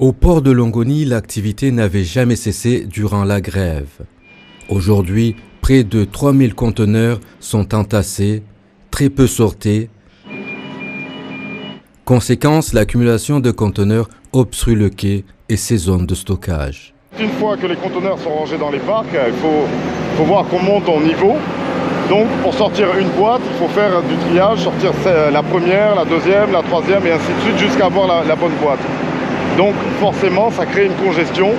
Au port de Longoni, l'activité n'avait jamais cessé durant la grève. Aujourd'hui, près de 3000 conteneurs sont entassés, très peu sortés. Conséquence, l'accumulation de conteneurs obstrue le quai et ses zones de stockage. Une fois que les conteneurs sont rangés dans les parcs, il faut voir qu'on monte en niveau. Donc pour sortir une boîte, il faut faire du triage, sortir la première, la deuxième, la troisième et ainsi de suite jusqu'à avoir la bonne boîte. Donc forcément, ça crée une congestion.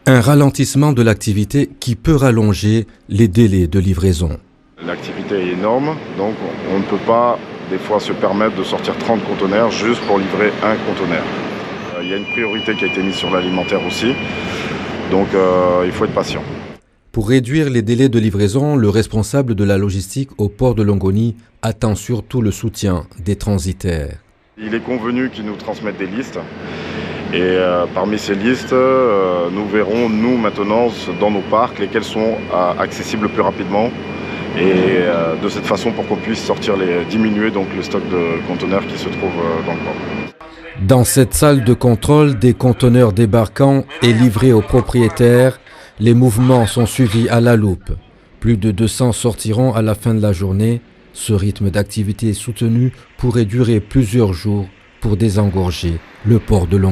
Un ralentissement de l'activité qui peut rallonger les délais de livraison. L'activité est énorme, donc on ne peut pas des fois se permettre de sortir 30 conteneurs juste pour livrer un conteneur. Il y a une priorité qui a été mise sur l'alimentaire aussi, donc il faut être patient. Pour réduire les délais de livraison, le responsable de la logistique au port de Longoni attend surtout le soutien des transitaires. Il est convenu qu'ils nous transmettent des listes. Et parmi ces listes, nous verrons, nous maintenant, dans nos parcs, lesquels sont accessibles le plus rapidement. Et de cette façon, pour qu'on puisse diminuer donc, le stock de conteneurs qui se trouve dans le port. Dans cette salle de contrôle, des conteneurs débarquant et livrés aux propriétaires, les mouvements sont suivis à la loupe. Plus de 200 sortiront à la fin de la journée. Ce rythme d'activité soutenu pourrait durer plusieurs jours pour désengorger le port de Longoni.